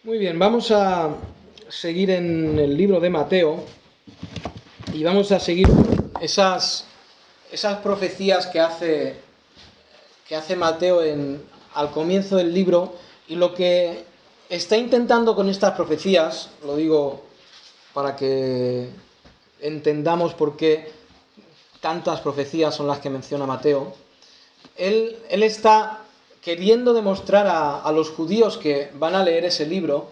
Muy bien, vamos a seguir en el libro de Mateo y vamos a seguir esas profecías que hace Mateo al comienzo del libro, y lo que está intentando con estas profecías, lo digo para que entendamos por qué tantas profecías son las que menciona Mateo. Él está queriendo demostrar a los judíos que van a leer ese libro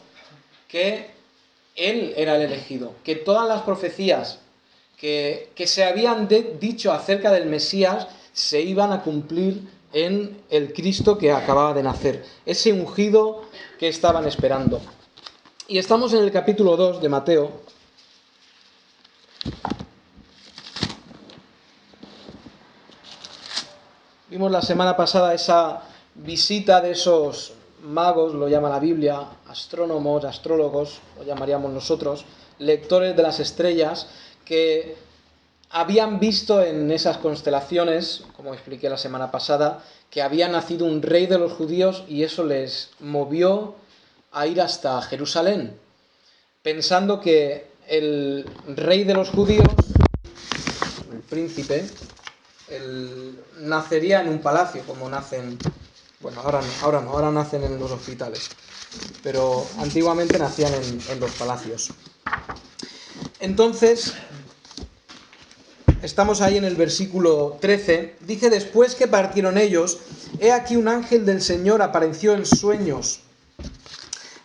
que él era el elegido, que todas las profecías que se habían dicho acerca del Mesías se iban a cumplir en el Cristo que acababa de nacer, ese ungido que estaban esperando. Y estamos en el capítulo 2 de Mateo. Vimos la semana pasada esa visita de esos magos, lo llama la Biblia, astrónomos, astrólogos, lo llamaríamos nosotros, lectores de las estrellas, que habían visto en esas constelaciones, como expliqué la semana pasada, que había nacido un rey de los judíos, y eso les movió a ir hasta Jerusalén, pensando que el rey de los judíos, el príncipe, nacería en un palacio, como nacen, bueno, ahora nacen en los hospitales, pero antiguamente nacían en los palacios. Entonces, estamos ahí en el versículo 13, dice: después que partieron ellos, he aquí un ángel del Señor apareció en sueños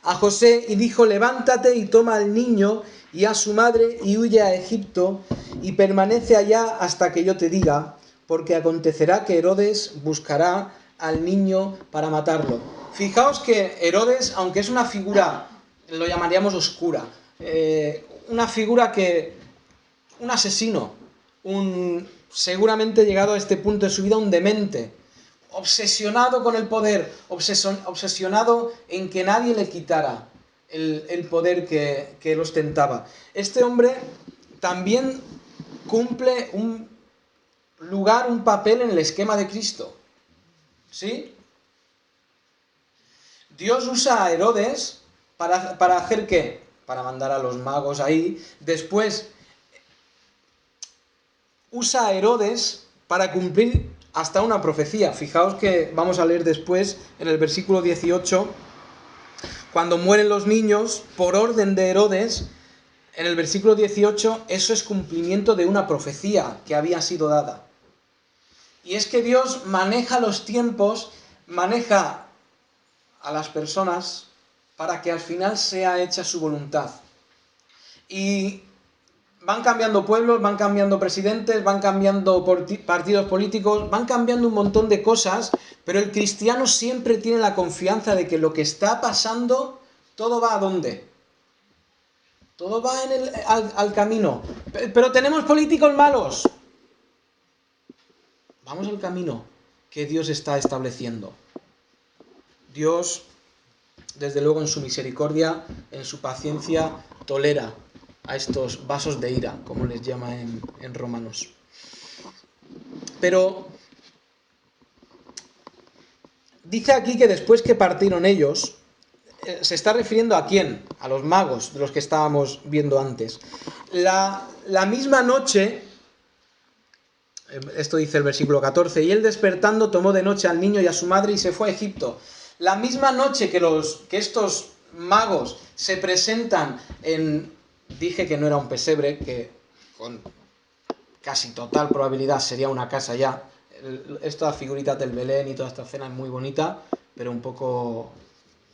a José y dijo: levántate y toma al niño y a su madre y huye a Egipto y permanece allá hasta que yo te diga, porque acontecerá que Herodes buscará al niño para matarlo. Fijaos que Herodes, aunque es una figura, lo llamaríamos oscura, una figura un asesino, seguramente llegado a este punto de su vida, un demente, obsesionado con el poder, obsesionado en que nadie le quitara el poder que él ostentaba. Este hombre también cumple un papel en el esquema de Cristo. ¿Sí? Dios usa a Herodes para hacer ¿qué? Para mandar a los magos ahí. Después usa a Herodes para cumplir hasta una profecía. Fijaos que vamos a leer después, en el versículo 18, cuando mueren los niños, por orden de Herodes, en el versículo 18, eso es cumplimiento de una profecía que había sido dada. Y es que Dios maneja los tiempos, maneja a las personas para que al final sea hecha su voluntad. Y van cambiando pueblos, van cambiando presidentes, van cambiando partidos políticos, van cambiando un montón de cosas, pero el cristiano siempre tiene la confianza de que lo que está pasando, todo va ¿a dónde? Todo va al camino. Pero tenemos políticos malos. Vamos al camino que Dios está estableciendo. Dios, desde luego, en su misericordia, en su paciencia, tolera a estos vasos de ira, como les llama en Romanos. Pero dice aquí que después que partieron ellos, se está refiriendo ¿a quién? A los magos, de los que estábamos viendo antes. La misma noche, esto dice el versículo 14, y él despertando tomó de noche al niño y a su madre y se fue a Egipto. La misma noche que estos magos se presentan dije que no era un pesebre, que con casi total probabilidad sería una casa ya. Estas figuritas del Belén y toda esta escena es muy bonita, pero un poco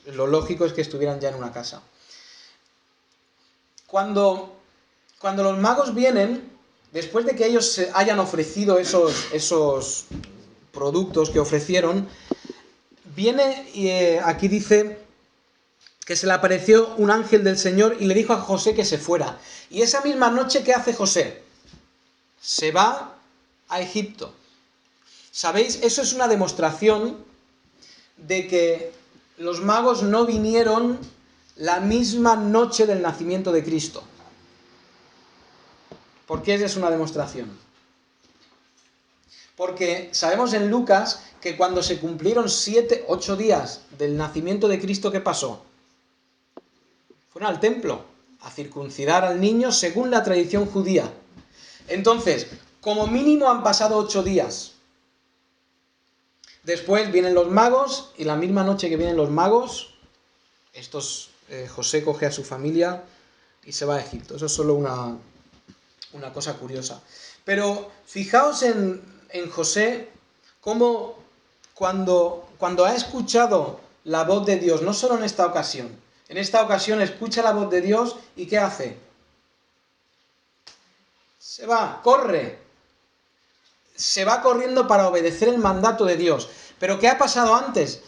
lo lógico es que estuvieran ya en una casa. Cuando los magos vienen, después de que ellos se hayan ofrecido esos productos que ofrecieron, viene y aquí dice que se le apareció un ángel del Señor y le dijo a José que se fuera. Y esa misma noche, ¿qué hace José? Se va a Egipto. ¿Sabéis? Eso es una demostración de que los magos no vinieron la misma noche del nacimiento de Cristo. ¿Por qué es una demostración? Porque sabemos en Lucas que cuando se cumplieron 8 días del nacimiento de Cristo, ¿qué pasó? Fueron al templo a circuncidar al niño según la tradición judía. Entonces, como mínimo han pasado 8 días. Después vienen los magos y la misma noche que vienen los magos, José coge a su familia y se va a Egipto. Eso es solo una cosa curiosa. Pero fijaos en José, cómo cuando ha escuchado la voz de Dios, no solo en esta ocasión escucha la voz de Dios y ¿qué hace? Se va, corre. Se va corriendo para obedecer el mandato de Dios. Pero ¿qué ha pasado antes?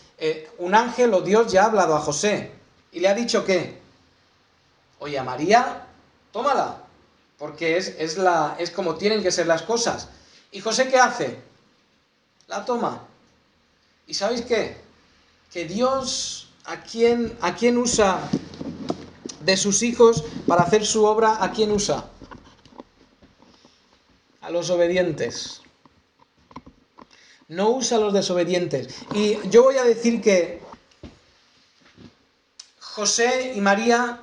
Un ángel o Dios ya ha hablado a José y le ha dicho ¿qué? Oye, a María, tómala, porque es como tienen que ser las cosas. ¿Y José qué hace? La toma. ¿Y sabéis qué? Que Dios, ¿a quién usa de sus hijos para hacer su obra? ¿A quién usa? A los obedientes. No usa a los desobedientes. Y yo voy a decir que José y María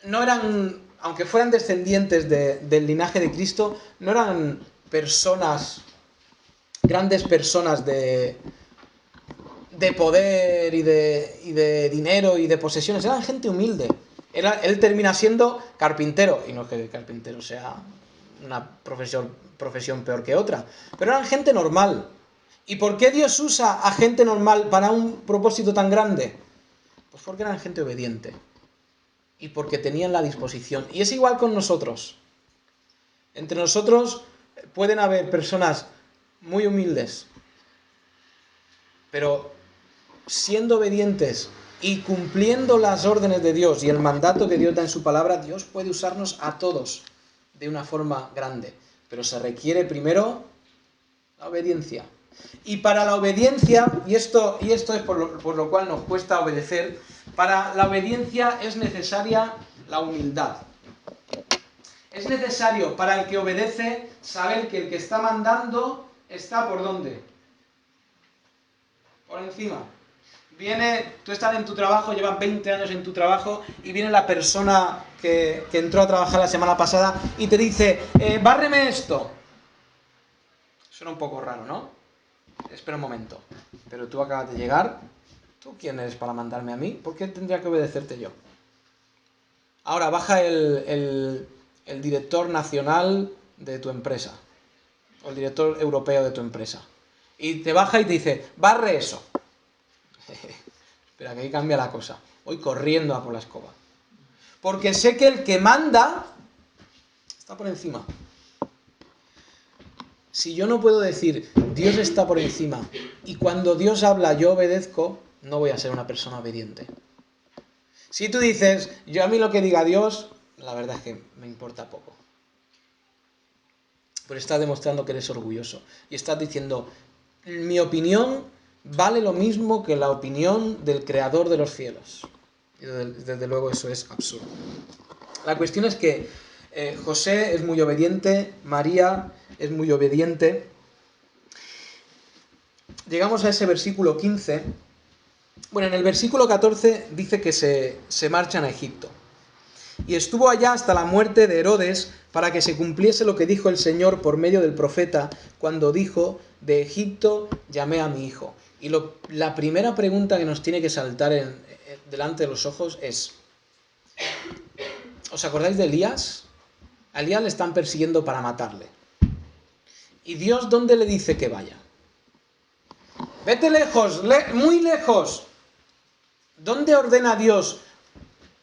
no eran, aunque fueran descendientes del linaje de Cristo, no eran grandes personas de poder y de dinero y de posesiones. Eran gente humilde. Él termina siendo carpintero, y no es que el carpintero sea una profesión peor que otra, pero eran gente normal. ¿Y por qué Dios usa a gente normal para un propósito tan grande? Pues porque eran gente obediente y porque tenían la disposición. Y es igual con nosotros. Entre nosotros pueden haber personas muy humildes, pero siendo obedientes y cumpliendo las órdenes de Dios y el mandato que Dios da en su palabra, Dios puede usarnos a todos de una forma grande. Pero se requiere primero la obediencia. Y para la obediencia, y esto es por lo cual nos cuesta obedecer, para la obediencia es necesaria la humildad. Es necesario para el que obedece saber que el que está mandando está ¿por dónde? Por encima. Tú estás en tu trabajo, llevas 20 años en tu trabajo y viene la persona que entró a trabajar la semana pasada y te dice, bárreme esto. Suena un poco raro, ¿no? Espera un momento. Pero tú acabas de llegar, ¿tú quién eres para mandarme a mí? ¿Por qué tendría que obedecerte yo? Ahora baja el director nacional de tu empresa, o el director europeo de tu empresa, y te baja y te dice, barre eso. Espera, que ahí cambia la cosa. Voy corriendo a por la escoba. Porque sé que el que manda está por encima. Si yo no puedo decir, Dios está por encima, y cuando Dios habla yo obedezco, no voy a ser una persona obediente. Si tú dices, yo a mí lo que diga Dios, la verdad es que me importa poco. Pero estás demostrando que eres orgulloso. Y estás diciendo, mi opinión vale lo mismo que la opinión del creador de los cielos. Y desde luego eso es absurdo. La cuestión es que José es muy obediente, María es muy obediente. Llegamos a ese versículo 15. Bueno, en el versículo 14 dice que se marchan a Egipto. Y estuvo allá hasta la muerte de Herodes para que se cumpliese lo que dijo el Señor por medio del profeta cuando dijo, de Egipto llamé a mi hijo. Y la primera pregunta que nos tiene que saltar delante de los ojos es, ¿os acordáis de Elías? A Elías le están persiguiendo para matarle. ¿Y Dios dónde le dice que vaya? Vete lejos, muy lejos. ¿Dónde ordena Dios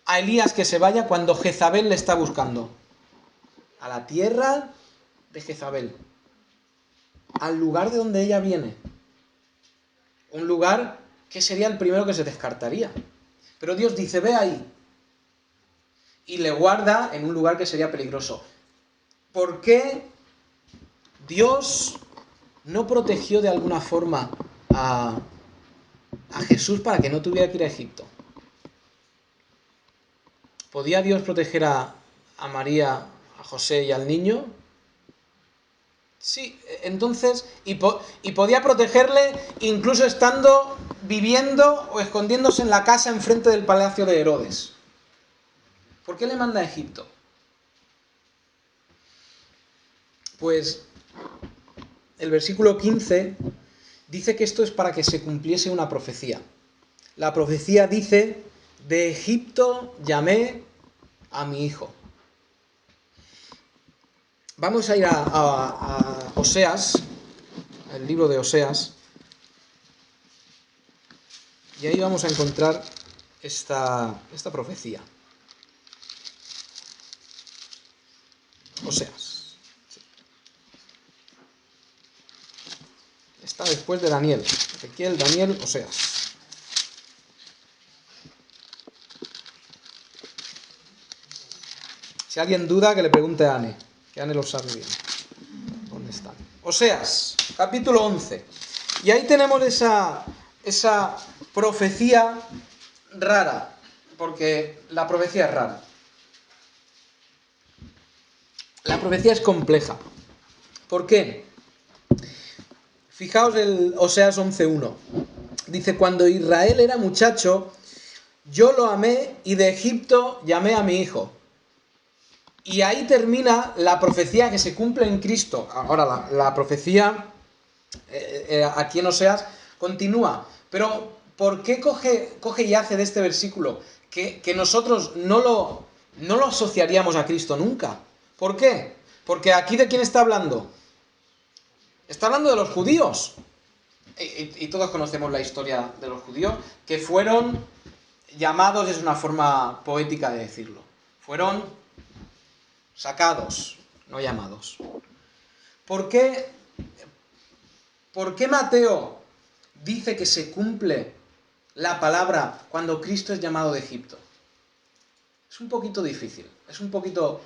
a Elías que se vaya cuando Jezabel le está buscando? A la tierra de Jezabel. Al lugar de donde ella viene. Un lugar que sería el primero que se descartaría. Pero Dios dice, ve ahí. Y le guarda en un lugar que sería peligroso. ¿Por qué Dios no protegió de alguna forma a Jesús para que no tuviera que ir a Egipto? ¿Podía Dios proteger a María, a José y al niño? Sí, entonces, y podía protegerle incluso estando viviendo o escondiéndose en la casa enfrente del palacio de Herodes. ¿Por qué le manda a Egipto? Pues el versículo 15 dice que esto es para que se cumpliese una profecía. La profecía dice: de Egipto llamé a mi hijo. Vamos a ir a Oseas, el libro de Oseas, y ahí vamos a encontrar esta profecía. Oseas. Está después de Daniel. Ezequiel, Daniel, Oseas. Si alguien duda, que le pregunte a Anne, que Anne lo sabe bien. ¿Dónde están? Oseas, capítulo 11. Y ahí tenemos esa profecía rara, porque la profecía es rara. La profecía es compleja. ¿Por qué? Fijaos el Oseas 11.1. Dice: cuando Israel era muchacho, yo lo amé y de Egipto llamé a mi hijo. Y ahí termina la profecía que se cumple en Cristo. Ahora, la profecía aquí en Oseas continúa. Pero, ¿por qué coge y hace de este versículo que nosotros no lo asociaríamos a Cristo nunca? ¿Por qué? Porque aquí, ¿de quién está hablando? Está hablando de los judíos. Y todos conocemos la historia de los judíos, que fueron llamados, es una forma poética de decirlo. Fueron sacados, no llamados. ¿Por qué Mateo dice que se cumple la palabra cuando Cristo es llamado de Egipto? Es un poquito difícil, es un poquito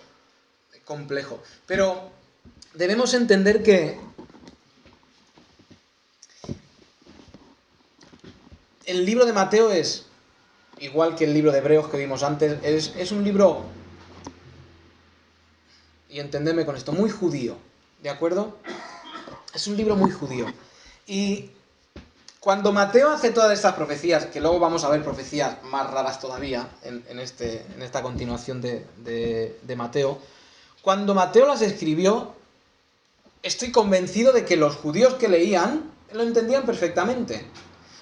complejo, pero debemos entender que el libro de Mateo es, igual que el libro de Hebreos que vimos antes, es un libro, y entendedme con esto, muy judío, ¿de acuerdo? Es un libro muy judío. Y cuando Mateo hace todas estas profecías, que luego vamos a ver profecías más raras todavía en esta continuación de Mateo, cuando Mateo las escribió, estoy convencido de que los judíos que leían lo entendían perfectamente.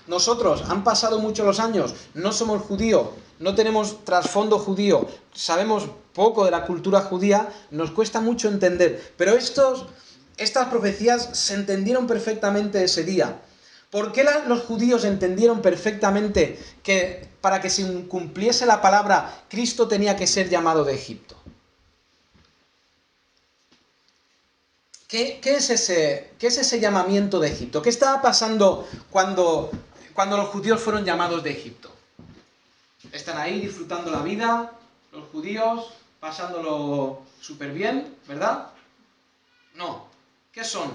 Nosotros, han pasado muchos los años, no somos judíos, no tenemos trasfondo judío, sabemos poco de la cultura judía, nos cuesta mucho entender. Pero estas profecías se entendieron perfectamente ese día. ¿Por qué los judíos entendieron perfectamente que para que se cumpliese la palabra, Cristo tenía que ser llamado de Egipto? ¿Qué es ese llamamiento de Egipto? ¿Qué estaba pasando cuando los judíos fueron llamados de Egipto? Están ahí disfrutando la vida, los judíos, pasándolo súper bien, ¿verdad? No. ¿Qué son?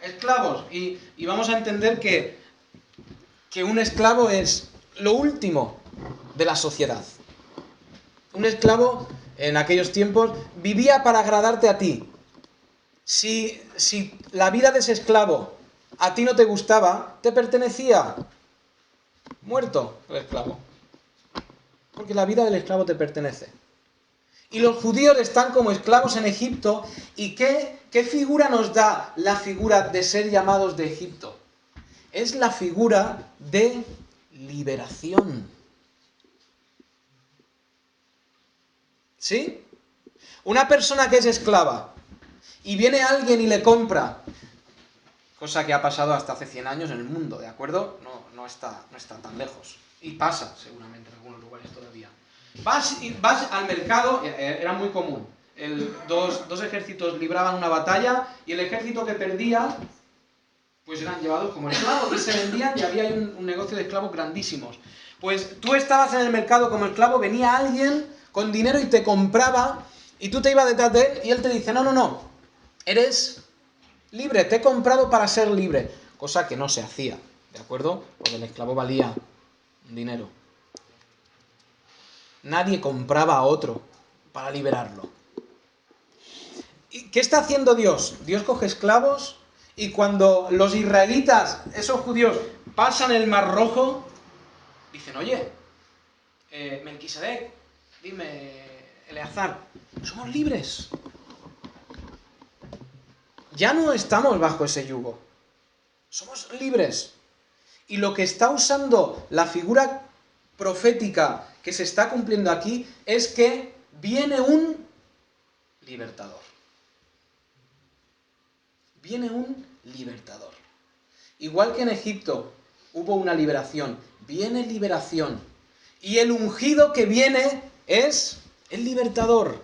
Esclavos. Y vamos a entender que un esclavo es lo último de la sociedad. Un esclavo, en aquellos tiempos, vivía para agradarte a ti. Si la vida de ese esclavo a ti no te gustaba, te pertenecía. Muerto el esclavo. Porque la vida del esclavo te pertenece. Y los judíos están como esclavos en Egipto. ¿Y qué figura nos da la figura de ser llamados de Egipto? Es la figura de liberación. ¿Sí? Una persona que es esclava y viene alguien y le compra, cosa que ha pasado hasta hace 100 años en el mundo, ¿de acuerdo? No está tan lejos. Y pasa, seguramente, en algunos lugares todavía. Vas al mercado, era muy común. Dos ejércitos libraban una batalla y el ejército que perdía, pues eran llevados como esclavos y se vendían, y había un negocio de esclavos grandísimos. Pues tú estabas en el mercado como esclavo, venía alguien con dinero y te compraba, y tú te ibas detrás de él y él te dice: no, eres libre, te he comprado para ser libre. Cosa que no se hacía, ¿de acuerdo? Porque el esclavo valía dinero. Nadie compraba a otro para liberarlo. ¿Y qué está haciendo Dios? Dios coge esclavos y cuando los israelitas, esos judíos, pasan el Mar Rojo, dicen: oye, Melquisedec, Dime, Eleazar, somos libres. Ya no estamos bajo ese yugo. Somos libres. Y lo que está usando la figura profética que se está cumpliendo aquí es que viene un libertador. Viene un libertador. Igual que en Egipto hubo una liberación, viene liberación. Y el ungido que viene es el libertador,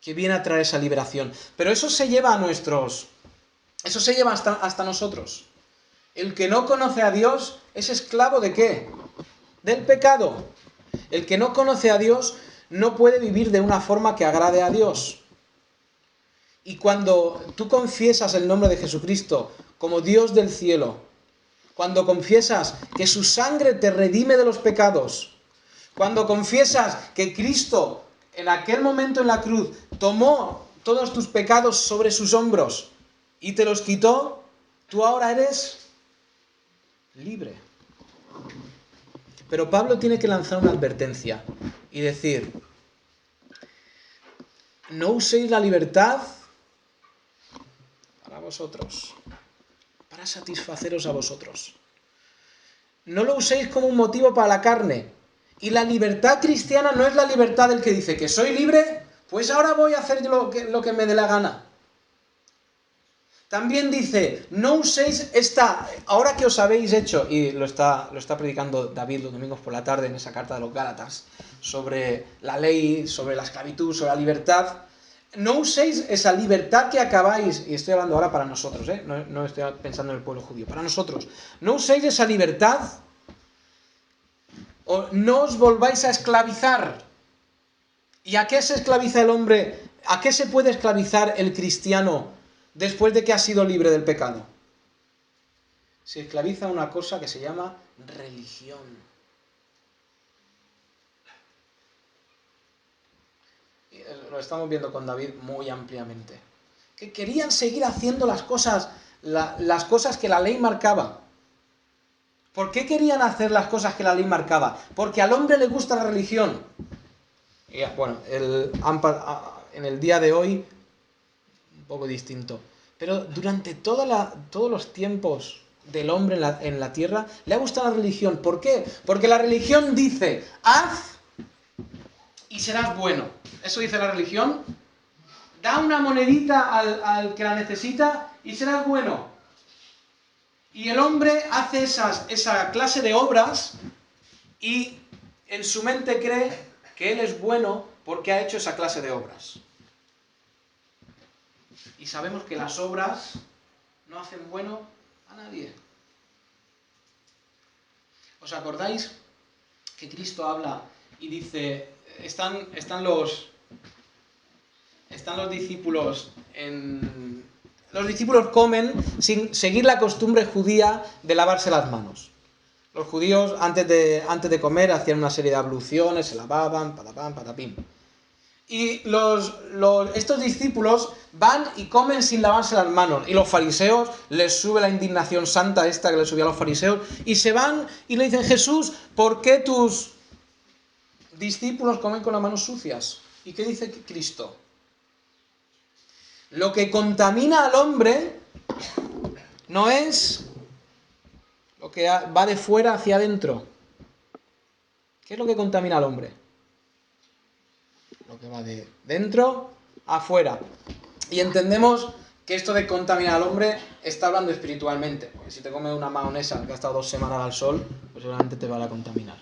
que viene a traer esa liberación. Pero eso se lleva a nosotros. Eso se lleva hasta nosotros. El que no conoce a Dios es esclavo ¿de qué? Del pecado. El que no conoce a Dios no puede vivir de una forma que agrade a Dios. Y cuando tú confiesas el nombre de Jesucristo como Dios del cielo, cuando confiesas que su sangre te redime de los pecados, cuando confiesas que Cristo en aquel momento en la cruz tomó todos tus pecados sobre sus hombros y te los quitó, tú ahora eres libre. Pero Pablo tiene que lanzar una advertencia y decir, no uséis la libertad para vosotros, para satisfaceros a vosotros. No lo uséis como un motivo para la carne. Y la libertad cristiana no es la libertad del que dice que soy libre, pues ahora voy a hacer lo que me dé la gana. También dice, no uséis ahora que os habéis hecho, y lo está predicando David los domingos por la tarde en esa carta de los Gálatas, sobre la ley, sobre la esclavitud, sobre la libertad. No uséis esa libertad que acabáis, y estoy hablando ahora para nosotros, no estoy pensando en el pueblo judío, para nosotros. No uséis esa libertad, o no os volváis a esclavizar. ¿Y a qué se esclaviza el hombre? ¿A qué se puede esclavizar el cristiano después de que ha sido libre del pecado? Se esclaviza a una cosa que se llama religión. Lo estamos viendo con David muy ampliamente. Que querían seguir haciendo las cosas que la ley marcaba. ¿Por qué querían hacer las cosas que la ley marcaba? Porque al hombre le gusta la religión. Y bueno, en el día de hoy, un poco distinto. Pero durante todos los tiempos del hombre en la tierra, le ha gustado la religión. ¿Por qué? Porque la religión dice, haz y serás bueno. Eso dice la religión. Da una monedita al que la necesita y serás bueno. Y el hombre hace esa clase de obras y en su mente cree que él es bueno porque ha hecho esa clase de obras. Y sabemos que las obras no hacen bueno a nadie. ¿Os acordáis que Cristo habla y dice, están los discípulos los discípulos comen sin seguir la costumbre judía de lavarse las manos? Los judíos antes de comer hacían una serie de abluciones, se lavaban, patapam, patapim. Y estos discípulos van y comen sin lavarse las manos. Y los fariseos, les sube la indignación santa esta que les subía a los fariseos, y se van y le dicen, Jesús, ¿por qué tus discípulos comen con las manos sucias? ¿Y qué dice Cristo? Lo que contamina al hombre no es lo que va de fuera hacia adentro. ¿Qué es lo que contamina al hombre? Lo que va de dentro a afuera. Y entendemos que esto de contaminar al hombre está hablando espiritualmente. Porque si te comes una mahonesa que ha estado 2 semanas al sol, pues seguramente te va a contaminar.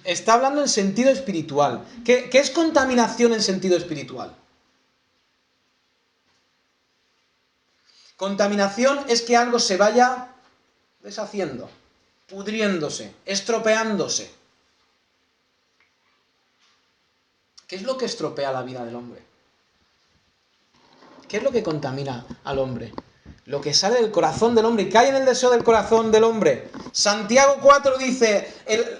Está hablando en sentido espiritual. ¿Qué es contaminación en sentido espiritual? Contaminación es que algo se vaya deshaciendo, pudriéndose, estropeándose. ¿Qué es lo que estropea la vida del hombre? ¿Qué es lo que contamina al hombre? Lo que sale del corazón del hombre y cae en el deseo del corazón del hombre. Santiago 4 dice,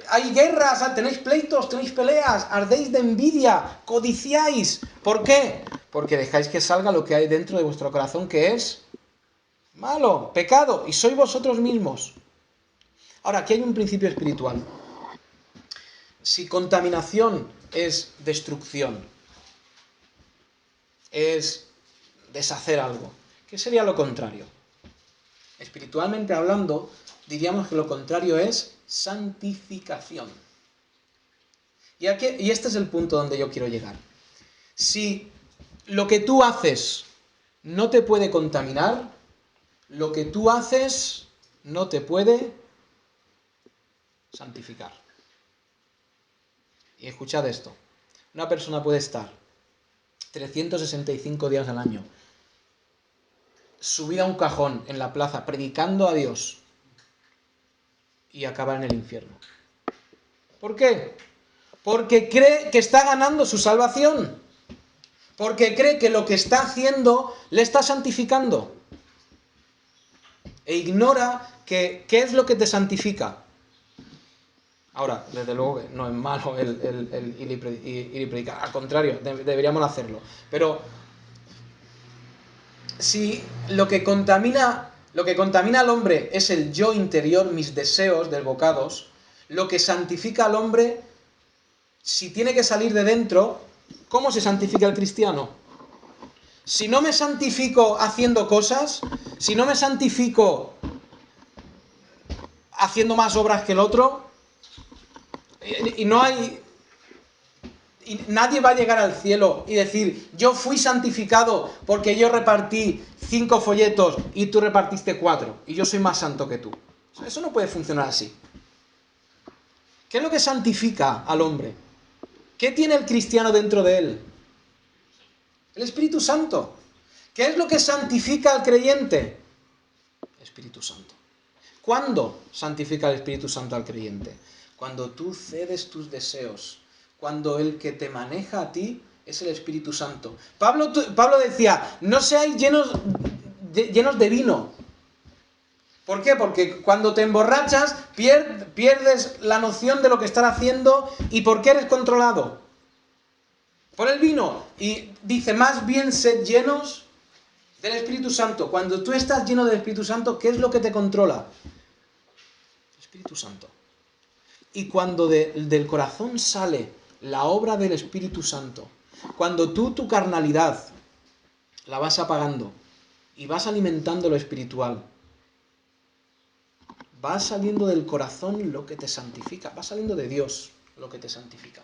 hay guerras, tenéis pleitos, tenéis peleas, ardéis de envidia, codiciáis. ¿Por qué? Porque dejáis que salga lo que hay dentro de vuestro corazón, que es malo, pecado, y sois vosotros mismos. Ahora, aquí hay un principio espiritual. Si contaminación es destrucción, es deshacer algo, ¿qué sería lo contrario? Espiritualmente hablando, diríamos que lo contrario es santificación. Y este es el punto donde yo quiero llegar. Si lo que tú haces no te puede contaminar, lo que tú haces no te puede santificar. Y escuchad esto. Una persona puede estar 365 días al año subida a un cajón en la plaza predicando a Dios y acabar en el infierno. ¿Por qué? Porque cree que está ganando su salvación. Porque cree que lo que está haciendo le está santificando. E ignora qué es lo que te santifica. Ahora, desde luego que no es malo el ir y predicar. Al contrario, deberíamos hacerlo. Pero si lo que contamina al hombre es el yo interior, mis deseos desbocados, lo que santifica al hombre, si tiene que salir de dentro, ¿cómo se santifica el cristiano? Si no me santifico haciendo cosas, si no me santifico haciendo más obras que el otro, y no hay... Y nadie va a llegar al cielo y decir, yo fui santificado porque yo repartí 5 folletos y tú repartiste 4 y yo soy más santo que tú. Eso no puede funcionar así. ¿Qué es lo que santifica al hombre? ¿Qué tiene el cristiano dentro de él? El Espíritu Santo. ¿Qué es lo que santifica al creyente? El Espíritu Santo. ¿Cuándo santifica el Espíritu Santo al creyente? Cuando tú cedes tus deseos. Cuando el que te maneja a ti es el Espíritu Santo. Pablo decía, no seáis llenos de vino. ¿Por qué? Porque cuando te emborrachas pierdes la noción de lo que estás haciendo. ¿Y por qué eres controlado? Por el vino. Y dice, más bien sed llenos del Espíritu Santo. Cuando tú estás lleno del Espíritu Santo, ¿qué es lo que te controla? El Espíritu Santo. Y cuando del corazón sale la obra del Espíritu Santo, cuando tú tu carnalidad la vas apagando y vas alimentando lo espiritual, va saliendo del corazón lo que te santifica, va saliendo de Dios lo que te santifica.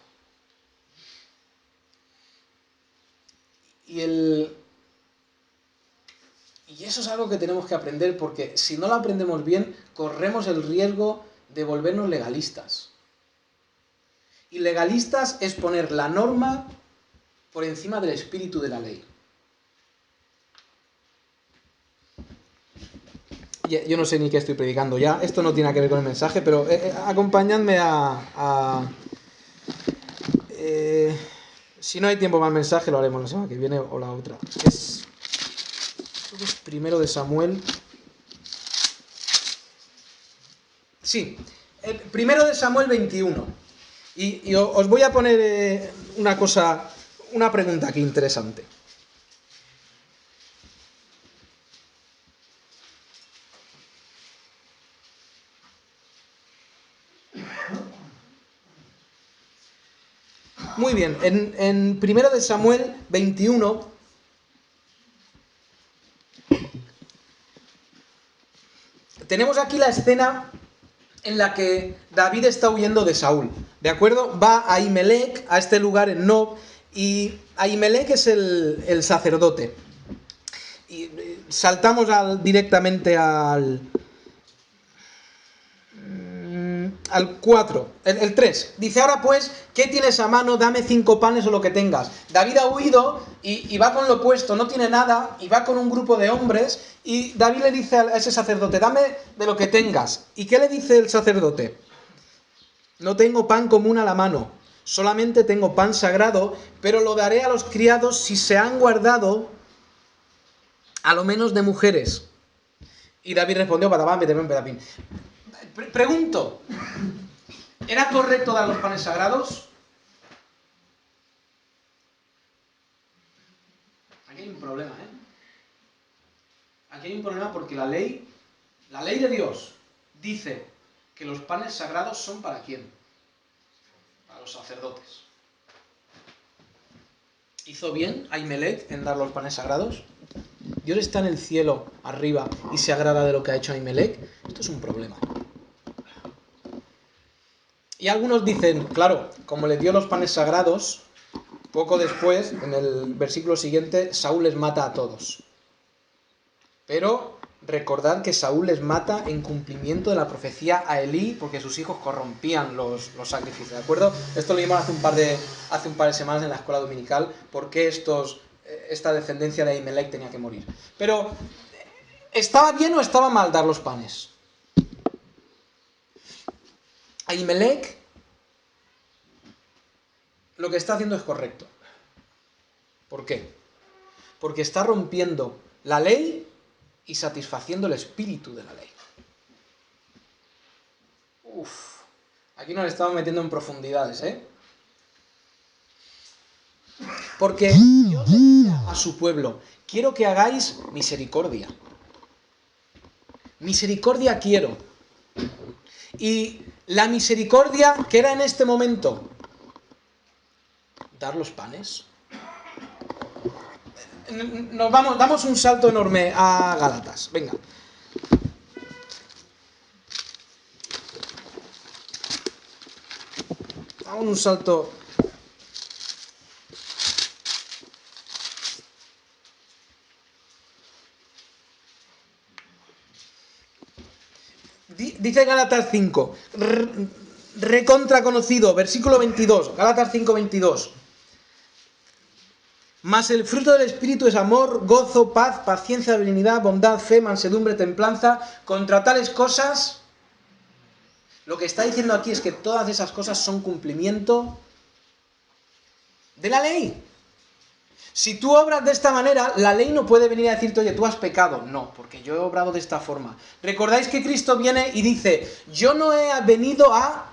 Y eso es algo que tenemos que aprender, porque si no lo aprendemos bien, corremos el riesgo de volvernos legalistas. Y legalistas es poner la norma por encima del espíritu de la ley. Yo no sé ni qué estoy predicando ya, esto no tiene nada que ver con el mensaje, pero acompañadme si no hay tiempo para el mensaje, lo haremos la semana que viene o la otra. Es primero de Samuel. Sí, el primero de Samuel 21. Y os voy a poner una pregunta aquí interesante. Muy bien, en 1 de Samuel 21 tenemos aquí la escena en la que David está huyendo de Saúl, ¿de acuerdo? Va a Ahimelech, a este lugar en Nob, y Ahimelech es el sacerdote. Y saltamos directamente al 4, el 3. Dice, ahora pues, ¿qué tienes a mano? Dame 5 panes o lo que tengas. David ha huido y va con lo opuesto, no tiene nada, y va con un grupo de hombres, y David le dice a ese sacerdote, dame de lo que tengas. ¿Y qué le dice el sacerdote? No tengo pan común a la mano, solamente tengo pan sagrado, pero lo daré a los criados si se han guardado a lo menos de mujeres. Y David respondió, Badabán, Betebén, Bedapín. Pregunto, ¿era correcto dar los panes sagrados? Aquí hay un problema, Aquí hay un problema porque la ley de Dios dice que los panes sagrados son ¿para quién? Para los sacerdotes. ¿Hizo bien Ahimelech en dar los panes sagrados? ¿Dios está en el cielo, arriba, y se agrada de lo que ha hecho Ahimelech? Esto es un problema. Y algunos dicen, claro, como le dio los panes sagrados, poco después, en el versículo siguiente, Saúl les mata a todos. Pero recordad que Saúl les mata en cumplimiento de la profecía a Elí, porque sus hijos corrompían los sacrificios, ¿de acuerdo? Esto lo vimos hace un par de semanas en la escuela dominical, por qué esta descendencia de Ahimelech tenía que morir. Pero, ¿estaba bien o estaba mal dar los panes? Ahimelech lo que está haciendo es correcto. ¿Por qué? Porque está rompiendo la ley y satisfaciendo el espíritu de la ley. Aquí nos estamos metiendo en profundidades, ¿eh? Porque Dios le dice a su pueblo, quiero que hagáis misericordia. Misericordia quiero. Y la misericordia, ¿qué era en este momento? Dar los panes. Damos un salto enorme a Gálatas. Venga. Damos un salto. Dice Gálatas 5, recontra conocido, versículo 22, Gálatas 5, 22. Mas el fruto del Espíritu es amor, gozo, paz, paciencia, benignidad, bondad, fe, mansedumbre, templanza. Contra tales cosas, lo que está diciendo aquí es que todas esas cosas son cumplimiento de la ley. Si tú obras de esta manera, la ley no puede venir a decirte, oye, tú has pecado. No, porque yo he obrado de esta forma. Recordáis que Cristo viene y dice, yo no he venido a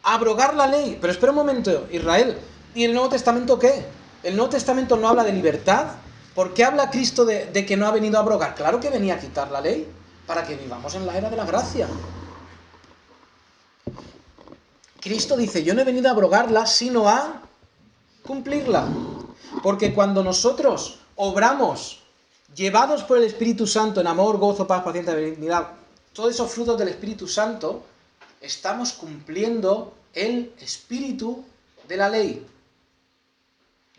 abrogar la ley. Pero espera un momento, Israel, ¿y el Nuevo Testamento qué? ¿El Nuevo Testamento no habla de libertad? ¿Por qué habla Cristo de que no ha venido a abrogar? Claro que venía a quitar la ley, para que vivamos en la era de la gracia. Cristo dice, yo no he venido a abrogarla, sino a cumplirla. Porque cuando nosotros obramos, llevados por el Espíritu Santo en amor, gozo, paz, paciencia, benignidad, todos esos frutos del Espíritu Santo, estamos cumpliendo el espíritu de la ley.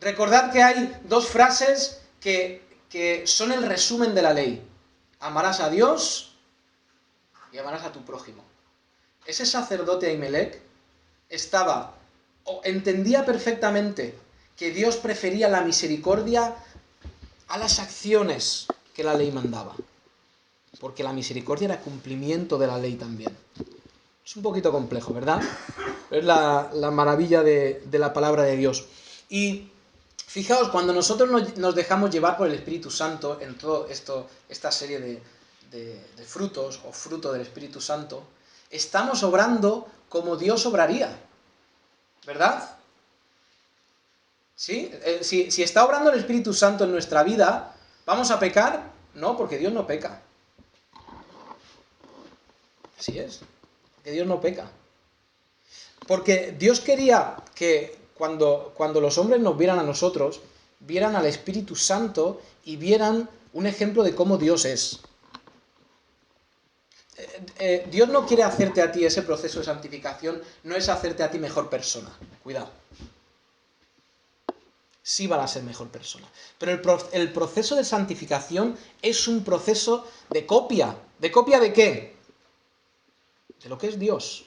Recordad que hay dos frases que son el resumen de la ley. Amarás a Dios y amarás a tu prójimo. Ese sacerdote Ahimelech entendía perfectamente que Dios prefería la misericordia a las acciones que la ley mandaba. Porque la misericordia era cumplimiento de la ley también. Es un poquito complejo, ¿verdad? Es la maravilla de la palabra de Dios. Y fijaos, cuando nosotros nos dejamos llevar por el Espíritu Santo en todo esta serie de frutos, o fruto del Espíritu Santo, estamos obrando como Dios obraría, ¿verdad? ¿Sí? Si está obrando el Espíritu Santo en nuestra vida, ¿vamos a pecar? No, porque Dios no peca. Así es, que Dios no peca. Porque Dios quería que cuando los hombres nos vieran a nosotros, vieran al Espíritu Santo y vieran un ejemplo de cómo Dios es. Dios no quiere hacerte a ti ese proceso de santificación, no es hacerte a ti mejor persona. Cuidado. Sí van a ser mejor persona. Pero el proceso de santificación es un proceso de copia. ¿De copia de qué? De lo que es Dios.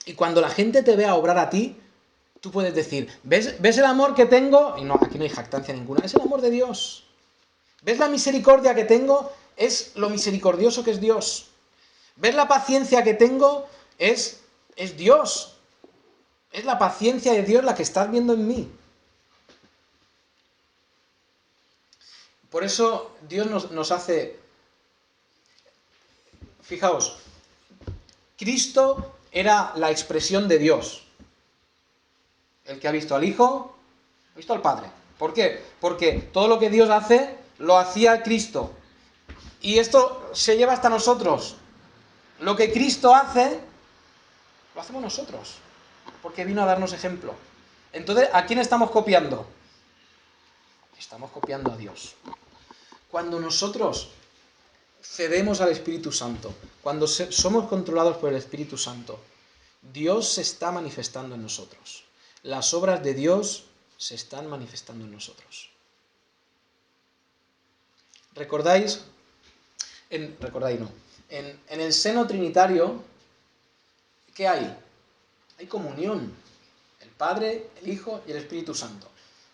Y cuando la gente te vea obrar a ti, tú puedes decir, ¿ves el amor que tengo? Y no, aquí no hay jactancia ninguna, es el amor de Dios. ¿Ves la misericordia que tengo? Es lo misericordioso que es Dios. ¿Ves la paciencia que tengo? Es Dios. Es la paciencia de Dios la que estás viendo en mí. Por eso Dios nos hace... Fijaos, Cristo era la expresión de Dios. El que ha visto al Hijo, ha visto al Padre. ¿Por qué? Porque todo lo que Dios hace, lo hacía Cristo. Y esto se lleva hasta nosotros. Lo que Cristo hace, lo hacemos nosotros. porque vino a darnos ejemplo. Entonces, ¿a quién estamos copiando? Estamos copiando a Dios. Cuando nosotros cedemos al Espíritu Santo, cuando somos controlados por el Espíritu Santo, Dios se está manifestando en nosotros. Las obras de Dios se están manifestando en nosotros. ¿Recordáis? Recordáis, no. En el seno trinitario, ¿qué hay? Hay comunión. El Padre, el Hijo y el Espíritu Santo.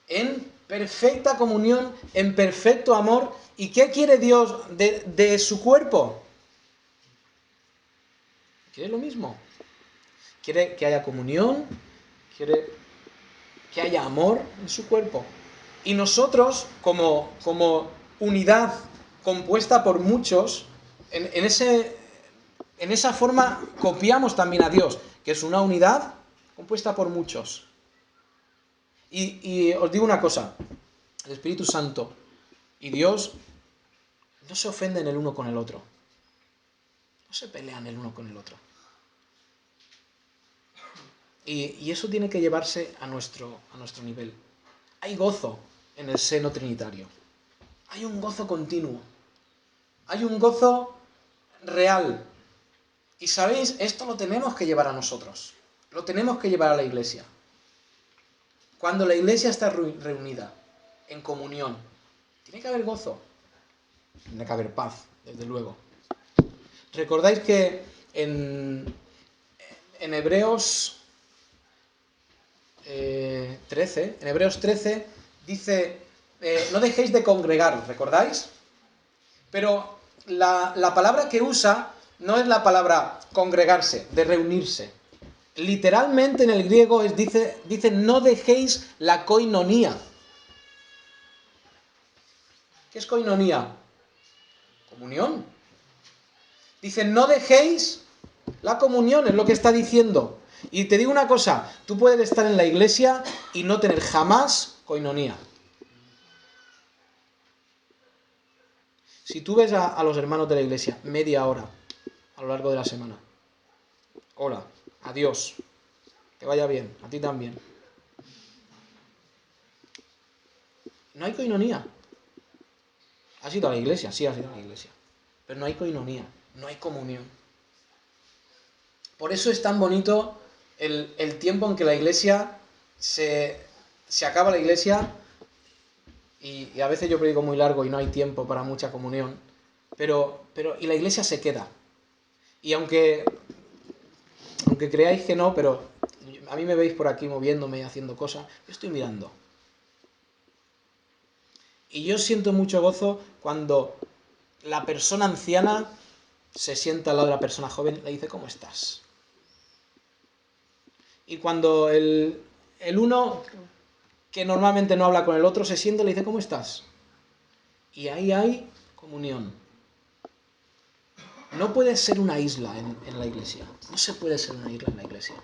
En perfecta comunión, en perfecto amor. ¿Y qué quiere Dios de su cuerpo? Quiere lo mismo. Quiere que haya comunión, quiere que haya amor en su cuerpo. Y nosotros, como unidad compuesta por muchos, en esa forma copiamos también a Dios, que es una unidad compuesta por muchos. Y os digo una cosa, el Espíritu Santo y Dios no se ofenden el uno con el otro. No se pelean el uno con el otro. Y eso tiene que llevarse a nuestro nivel. Hay gozo en el seno trinitario. Hay un gozo continuo. Hay un gozo real. Y sabéis, esto lo tenemos que llevar a nosotros. Lo tenemos que llevar a la iglesia. Cuando la iglesia está reunida, en comunión, tiene que haber gozo. Tiene que haber paz, desde luego. ¿Recordáis que en Hebreos 13, dice, no dejéis de congregaros, ¿recordáis? Pero la palabra que usa no es la palabra congregarse, de reunirse. Literalmente en el griego dice no dejéis la koinonía. ¿Qué es koinonía? Comunión. Dice no dejéis la comunión, es lo que está diciendo. Y te digo una cosa, tú puedes estar en la iglesia y no tener jamás koinonía. Si tú ves a los hermanos de la iglesia media hora a lo largo de la semana, hola, adiós, que vaya bien, a ti también. No hay koinonía. ¿Has ido a la iglesia? Sí, has ido a la iglesia. Pero no hay koinonía, no hay comunión. Por eso es tan bonito el tiempo en que la iglesia se acaba la iglesia y a veces yo predico muy largo y no hay tiempo para mucha comunión, pero y la iglesia se queda. Y aunque creáis que no, pero a mí me veis por aquí moviéndome y haciendo cosas, yo estoy mirando. Y yo siento mucho gozo cuando la persona anciana se sienta al lado de la persona joven y le dice, ¿cómo estás? Y cuando el uno que normalmente no habla con el otro se siente y le dice, ¿cómo estás? Y ahí hay comunión. No puedes ser una isla en la iglesia. No se puede ser una isla en la iglesia.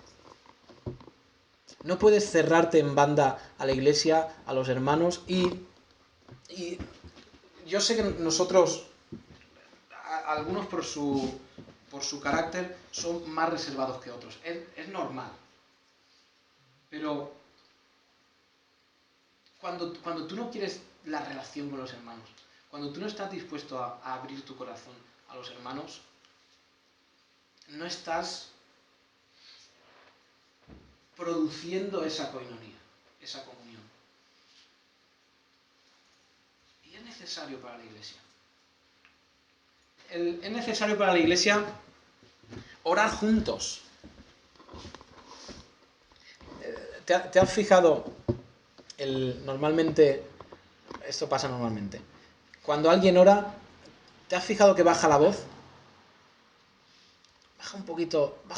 No puedes cerrarte en banda a la iglesia, a los hermanos y yo sé que nosotros, algunos por su carácter, son más reservados que otros. Es normal. Pero cuando tú no quieres la relación con los hermanos, cuando tú no estás dispuesto a abrir tu corazón a los hermanos, no estás produciendo esa koinonía, esa comunión. Y es necesario para la iglesia. Es necesario para la iglesia orar juntos. ¿Te has fijado? Normalmente, esto pasa normalmente. Cuando alguien ora, ¿te has fijado que baja la voz? Baja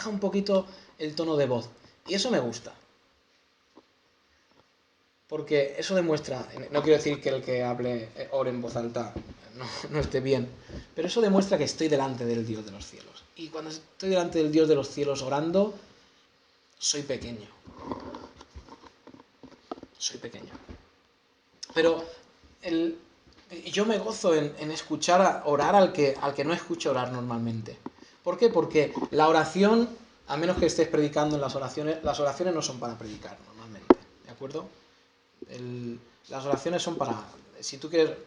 un poquito el tono de voz. Y eso me gusta. Porque eso demuestra, no quiero decir que el que hable, ore en voz alta, no esté bien, pero eso demuestra que estoy delante del Dios de los cielos. Y cuando estoy delante del Dios de los cielos orando, soy pequeño. Soy pequeño. Pero yo me gozo en escuchar orar al que no escucho orar normalmente. ¿Por qué? Porque la oración a menos que estés predicando en las oraciones no son para predicar normalmente, ¿de acuerdo? Las oraciones son para, si tú quieres,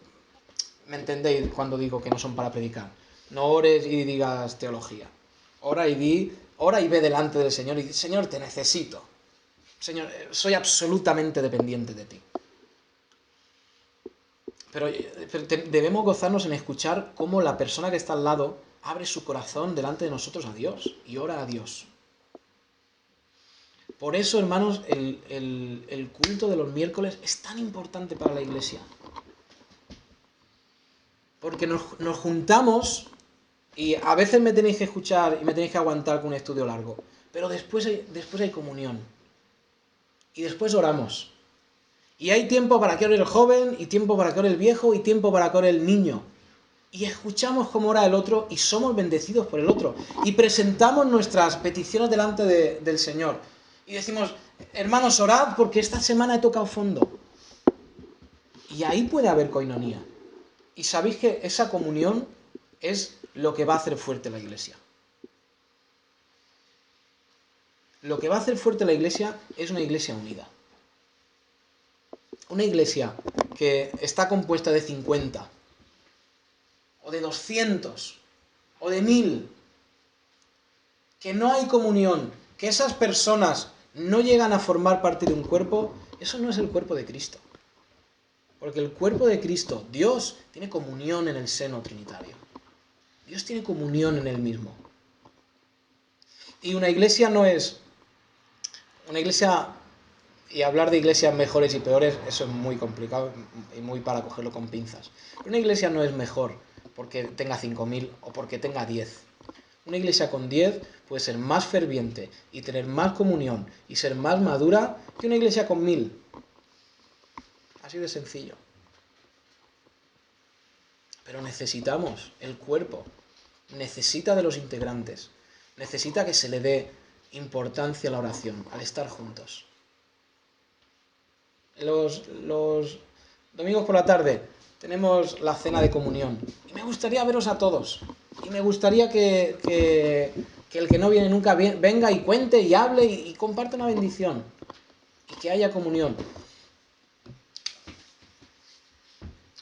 me entendéis cuando digo que no son para predicar, no ores y digas teología, ora y ve delante del Señor y di, Señor, te necesito, Señor, soy absolutamente dependiente de ti. Pero debemos gozarnos en escuchar cómo la persona que está al lado abre su corazón delante de nosotros a Dios y ora a Dios. Por eso, hermanos, el culto de los miércoles es tan importante para la iglesia. Porque nos juntamos y a veces me tenéis que escuchar y me tenéis que aguantar con un estudio largo. Pero después hay comunión. Y después oramos. Y hay tiempo para que ore el joven, y tiempo para que ore el viejo, y tiempo para que ore el niño. Y escuchamos cómo ora el otro y somos bendecidos por el otro. Y presentamos nuestras peticiones delante del Señor. Y decimos, hermanos, orad porque esta semana he tocado fondo. Y ahí puede haber coinonía. Y sabéis que esa comunión es lo que va a hacer fuerte la iglesia. Lo que va a hacer fuerte la iglesia es una iglesia unida. Una iglesia que está compuesta de 50, o de 200, o de 1000, que no hay comunión, que esas personas no llegan a formar parte de un cuerpo, eso no es el cuerpo de Cristo. Porque el cuerpo de Cristo, Dios, tiene comunión en el seno trinitario. Dios tiene comunión en él mismo. Y una iglesia no es... Una iglesia... Y hablar de iglesias mejores y peores, eso es muy complicado y muy para cogerlo con pinzas. Pero una iglesia no es mejor porque tenga 5000 o porque tenga 10. Una iglesia con 10 puede ser más ferviente y tener más comunión y ser más madura que una iglesia con 1000. Así de sencillo. Pero necesitamos, el cuerpo necesita de los integrantes, necesita que se le dé importancia a la oración, al estar juntos. Los domingos por la tarde tenemos la cena de comunión. Y me gustaría veros a todos. Y me gustaría que el que no viene nunca venga y cuente y hable y comparte una bendición. Y que haya comunión.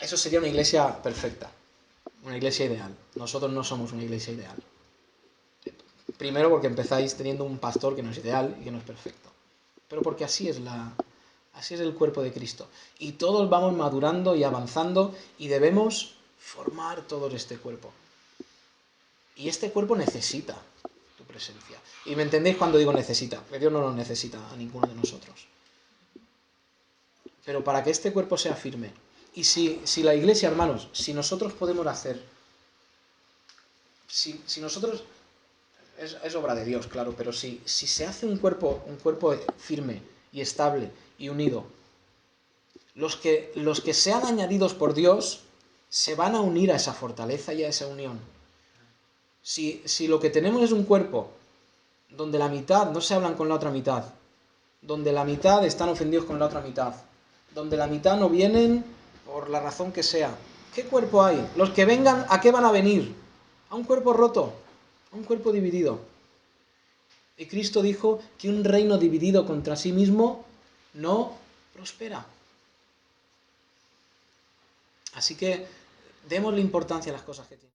Eso sería una iglesia perfecta. Una iglesia ideal. Nosotros no somos una iglesia ideal. Primero porque empezáis teniendo un pastor que no es ideal y que no es perfecto. Pero porque así es el cuerpo de Cristo. Y todos vamos madurando y avanzando y debemos formar todo este cuerpo. Y este cuerpo necesita tu presencia. Y me entendéis cuando digo necesita, que Dios no nos necesita a ninguno de nosotros. Pero para que este cuerpo sea firme, y si la iglesia, hermanos, si nosotros podemos hacer, si nosotros, es obra de Dios, claro, pero si se hace un cuerpo firme y estable y unido, los que sean añadidos por Dios se van a unir a esa fortaleza y a esa unión. Si lo que tenemos es un cuerpo donde la mitad no se hablan con la otra mitad, donde la mitad están ofendidos con la otra mitad, donde la mitad no vienen por la razón que sea, ¿qué cuerpo hay? Los que vengan, ¿a qué van a venir? A un cuerpo roto, a un cuerpo dividido. Y Cristo dijo que un reino dividido contra sí mismo no prospera. Así que démosle importancia a las cosas que tienen.